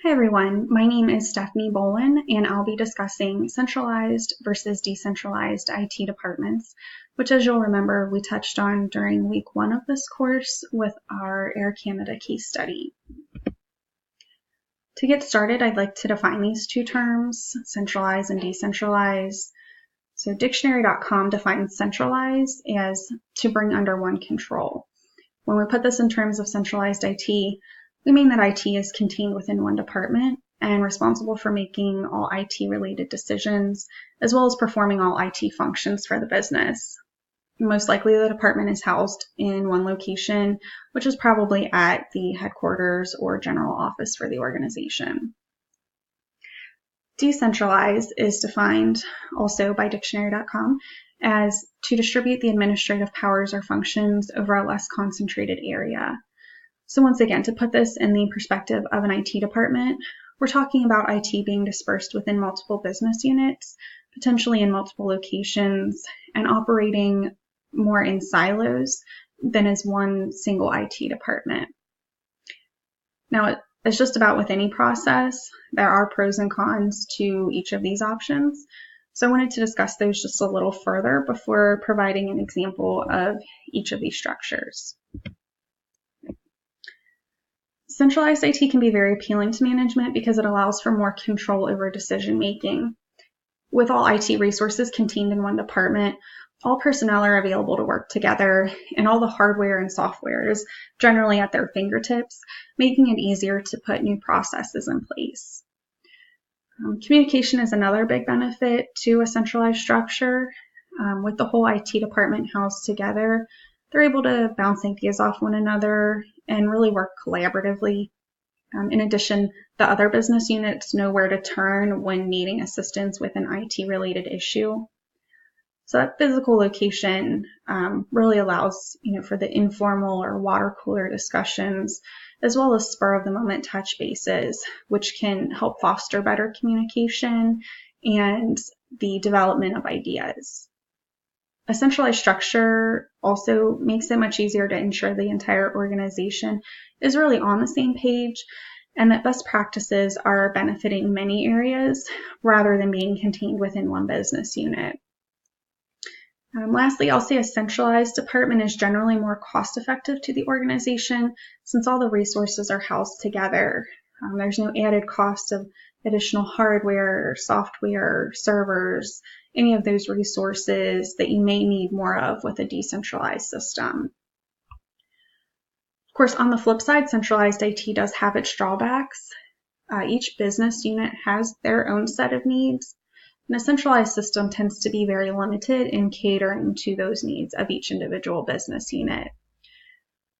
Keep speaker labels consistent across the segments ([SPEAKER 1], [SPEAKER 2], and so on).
[SPEAKER 1] Hi everyone, my name is Stephanie Bolin and I'll be discussing centralized versus decentralized IT departments, which as you'll remember we touched on during week 1 of this course with our Air Canada case study. To get started, I'd like to define these two terms, centralized and decentralized. So dictionary.com defines centralized as to bring under one control. When we put this in terms of centralized IT, we mean that IT is contained within one department and responsible for making all IT-related decisions, as well as performing all IT functions for the business. Most likely the department is housed in one location, which is probably at the headquarters or general office for the organization. Decentralized is defined also by dictionary.com as to distribute the administrative powers or functions over a less concentrated area. So once again, to put this in the perspective of an IT department, we're talking about IT being dispersed within multiple business units, potentially in multiple locations, and operating more in silos than as one single IT department. Now, it's just about with any process, there are pros and cons to each of these options. So I wanted to discuss those just a little further before providing an example of each of these structures. Centralized IT can be very appealing to management because it allows for more control over decision making. With all IT resources contained in one department, all personnel are available to work together, and all the hardware and software is generally at their fingertips, making it easier to put new processes in place. Communication is another big benefit to a centralized structure. With the whole IT department housed together, they're able to bounce ideas off one another and really work collaboratively. In addition, the other business units know where to turn when needing assistance with an IT-related issue. So that physical location really allows, for the informal or water cooler discussions, as well as spur-of-the-moment touch bases, which can help foster better communication and the development of ideas. A centralized structure also makes it much easier to ensure the entire organization is really on the same page and that best practices are benefiting many areas rather than being contained within one business unit. Lastly, I'll say a centralized department is generally more cost-effective to the organization since all the resources are housed together. There's no added cost of additional hardware, software, servers, any of those resources that you may need more of with a decentralized system. Of course, on the flip side, centralized IT does have its drawbacks. Each business unit has their own set of needs, and a centralized system tends to be very limited in catering to those needs of each individual business unit.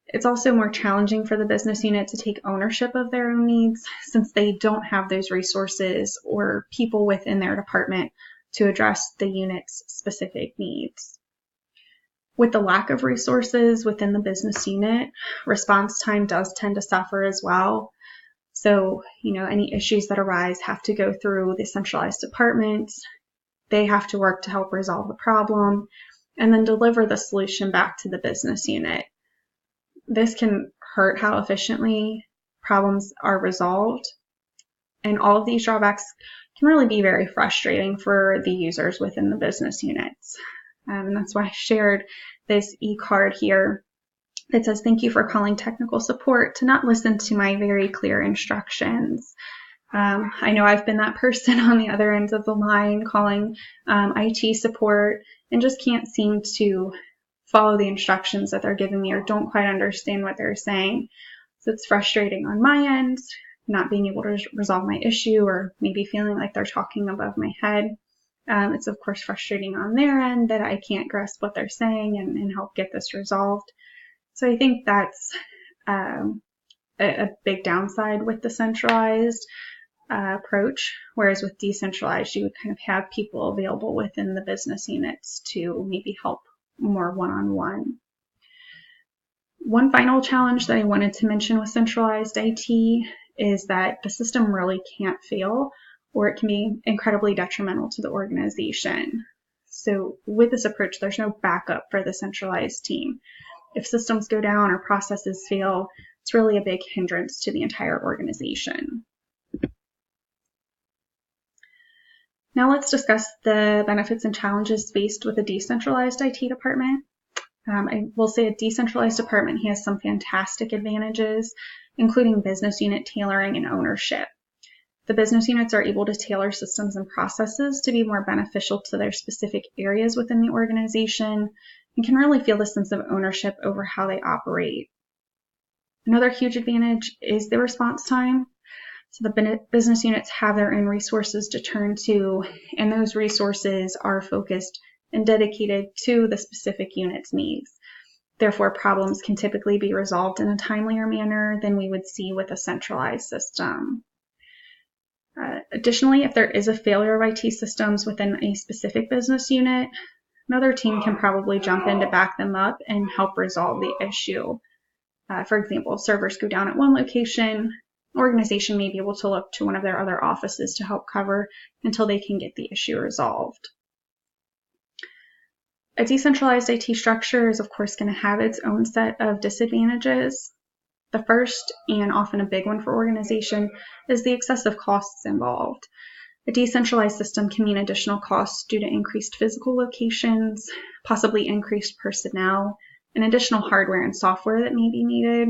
[SPEAKER 1] It's also more challenging for the business unit to take ownership of their own needs since they don't have those resources or people within their department to address the unit's specific needs. With the lack of resources within the business unit, response time does tend to suffer as well. So, any issues that arise have to go through the centralized departments. They have to work to help resolve the problem and then deliver the solution back to the business unit. This can hurt how efficiently problems are resolved, and all of these drawbacks can really be very frustrating for the users within the business units. And that's why I shared this e-card here that says, "Thank you for calling technical support to not listen to my very clear instructions." I know I've been that person on the other end of the line calling IT support and just can't seem to follow the instructions that they're giving me or don't quite understand what they're saying. So it's frustrating on my end, not being able to resolve my issue or maybe feeling like they're talking above my head. It's of course frustrating on their end that I can't grasp what they're saying and help get this resolved. So I think that's a big downside with the centralized approach, whereas with decentralized, you would kind of have people available within the business units to maybe help more one-on-one. One final challenge that I wanted to mention with centralized IT is that the system really can't fail, or it can be incredibly detrimental to the organization. So with this approach, there's no backup for the centralized team. If systems go down or processes fail, it's really a big hindrance to the entire organization. Now let's discuss the benefits and challenges faced with a decentralized IT department. I will say a decentralized department has some fantastic advantages, including business unit tailoring and ownership. The business units are able to tailor systems and processes to be more beneficial to their specific areas within the organization and can really feel the sense of ownership over how they operate. Another huge advantage is the response time. So the business units have their own resources to turn to, and those resources are focused and dedicated to the specific unit's needs. Therefore, problems can typically be resolved in a timelier manner than we would see with a centralized system. Additionally, if there is a failure of IT systems within a specific business unit, another team can probably jump in to back them up and help resolve the issue. For example, if servers go down at one location, the organization may be able to look to one of their other offices to help cover until they can get the issue resolved. A decentralized IT structure is, of course, going to have its own set of disadvantages. The first, and often a big one for organization, is the excessive costs involved. A decentralized system can mean additional costs due to increased physical locations, possibly increased personnel, and additional hardware and software that may be needed.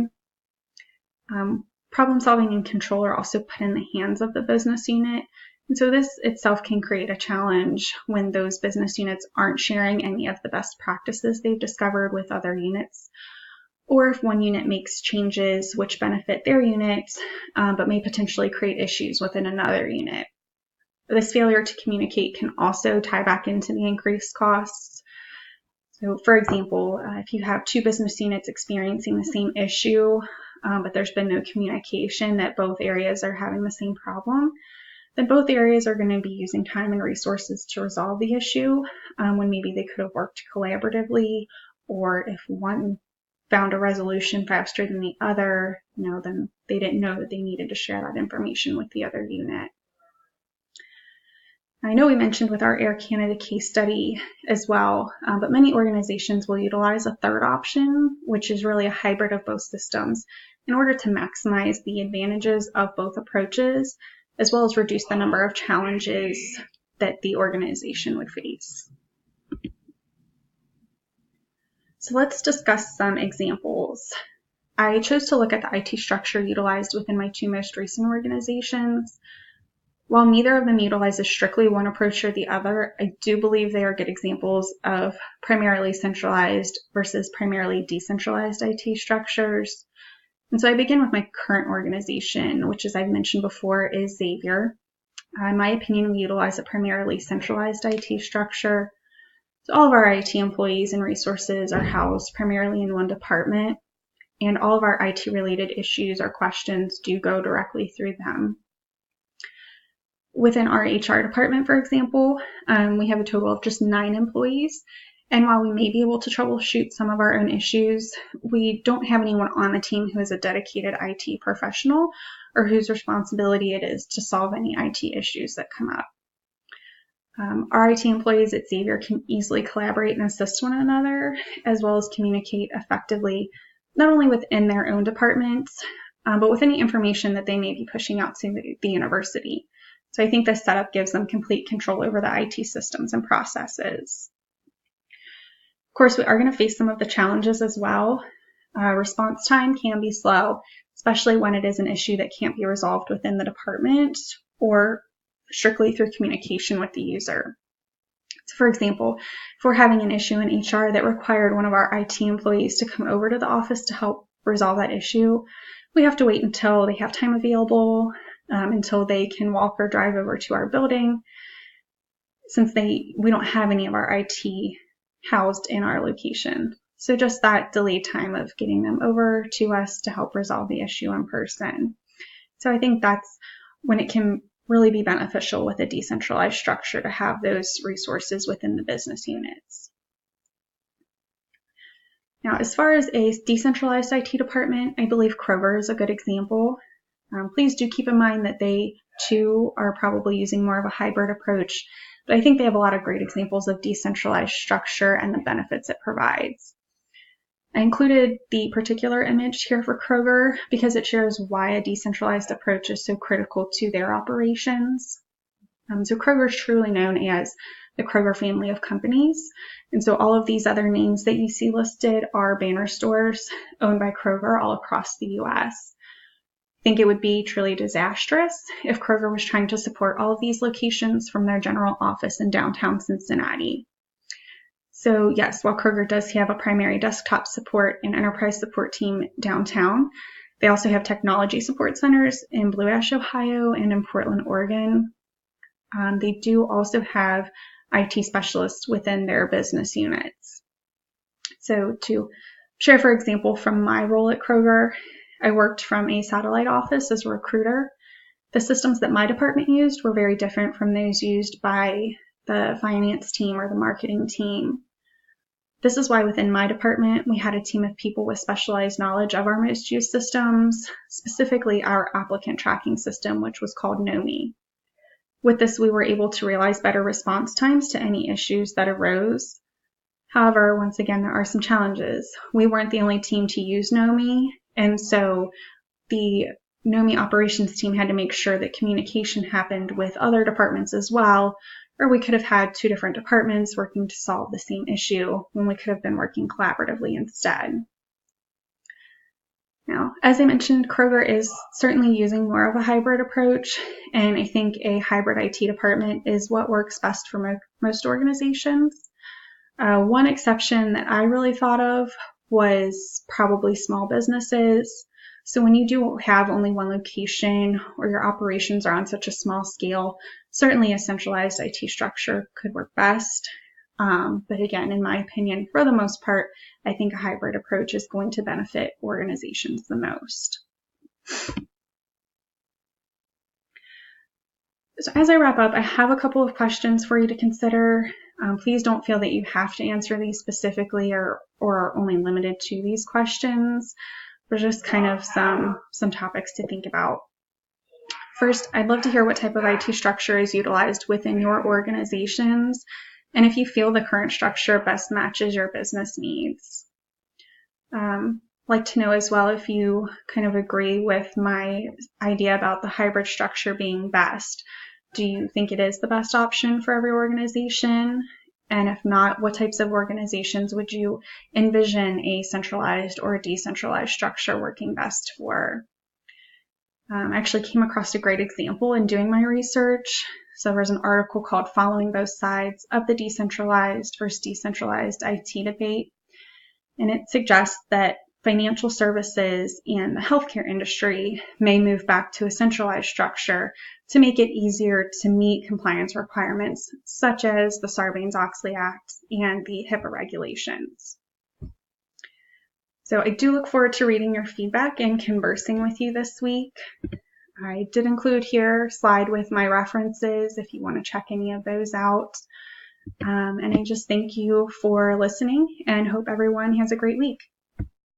[SPEAKER 1] Problem solving and control are also put in the hands of the business unit, and so this itself can create a challenge when those business units aren't sharing any of the best practices they've discovered with other units, or if one unit makes changes which benefit their unit, but may potentially create issues within another unit. This failure to communicate can also tie back into the increased costs. So for example, if you have two business units experiencing the same issue, but there's been no communication that both areas are having the same problem, then both areas are going to be using time and resources to resolve the issue when maybe they could have worked collaboratively, or if one found a resolution faster than the other, then they didn't know that they needed to share that information with the other unit. I know we mentioned with our Air Canada case study as well, but many organizations will utilize a third option, which is really a hybrid of both systems, in order to maximize the advantages of both approaches, as well as reduce the number of challenges that the organization would face. So let's discuss some examples. I chose to look at the IT structure utilized within my two most recent organizations. While neither of them utilizes strictly one approach or the other, I do believe they are good examples of primarily centralized versus primarily decentralized IT structures. And so I begin with my current organization, which, as I've mentioned before, is Xavier. In my opinion, we utilize a primarily centralized IT structure. So all of our IT employees and resources are housed primarily in one department, and all of our IT-related issues or questions do go directly through them. Within our HR department, for example, we have a total of just 9 employees, and while we may be able to troubleshoot some of our own issues, we don't have anyone on the team who is a dedicated IT professional or whose responsibility it is to solve any IT issues that come up. Our IT employees at Xavier can easily collaborate and assist one another, as well as communicate effectively, not only within their own departments, but with any information that they may be pushing out to the university. So I think this setup gives them complete control over the IT systems and processes. Of course, we are going to face some of the challenges as well. Response time can be slow, especially when it is an issue that can't be resolved within the department or strictly through communication with the user. So for example, if we're having an issue in HR that required one of our IT employees to come over to the office to help resolve that issue, we have to wait until they have time available, until they can walk or drive over to our building, since we don't have any of our IT housed in our location. So just that delayed time of getting them over to us to help resolve the issue in person. So I think that's when it can really be beneficial with a decentralized structure to have those resources within the business units. Now, as far as a decentralized IT department, I believe Kroger is a good example. Please do keep in mind that they too are probably using more of a hybrid approach, but I think they have a lot of great examples of decentralized structure and the benefits it provides. I included the particular image here for Kroger because it shares why a decentralized approach is so critical to their operations. So Kroger is truly known as the Kroger family of companies. And so all of these other names that you see listed are banner stores owned by Kroger all across the US. I think it would be truly disastrous if Kroger was trying to support all of these locations from their general office in downtown Cincinnati. So yes, while Kroger does have a primary desktop support and enterprise support team downtown, they also have technology support centers in Blue Ash, Ohio, and in Portland, Oregon. They do also have IT specialists within their business units. So to share, for example, from my role at Kroger, I worked from a satellite office as a recruiter. The systems that my department used were very different from those used by the finance team or the marketing team. This is why within my department, we had a team of people with specialized knowledge of our most used systems, specifically our applicant tracking system, which was called NOMI. With this, we were able to realize better response times to any issues that arose. However, once again, there are some challenges. We weren't the only team to use NOMI, and so the NOMI operations team had to make sure that communication happened with other departments as well, or we could have had two different departments working to solve the same issue when we could have been working collaboratively instead. Now, as I mentioned, Kroger is certainly using more of a hybrid approach, and I think a hybrid IT department is what works best for most organizations. One exception that I really thought of was probably small businesses. So when you do have only one location or your operations are on such a small scale, certainly a centralized IT structure could work best. But again, in my opinion, for the most part, I think a hybrid approach is going to benefit organizations the most. So as I wrap up, I have a couple of questions for you to consider. Please don't feel that you have to answer these specifically or are only limited to these questions. There's just kind of some topics to think about. First, I'd love to hear what type of IT structure is utilized within your organizations, and if you feel the current structure best matches your business needs. I'd like to know as well if you kind of agree with my idea about the hybrid structure being best. Do you think it is the best option for every organization? And if not, what types of organizations would you envision a centralized or a decentralized structure working best for? I actually came across a great example in doing my research. So there's an article called Following Both Sides of the Decentralized versus Decentralized IT Debate. And it suggests that financial services and the healthcare industry may move back to a centralized structure to make it easier to meet compliance requirements, such as the Sarbanes-Oxley Act and the HIPAA regulations. So I do look forward to reading your feedback and conversing with you this week. I did include here a slide with my references if you want to check any of those out. And I just thank you for listening and hope everyone has a great week.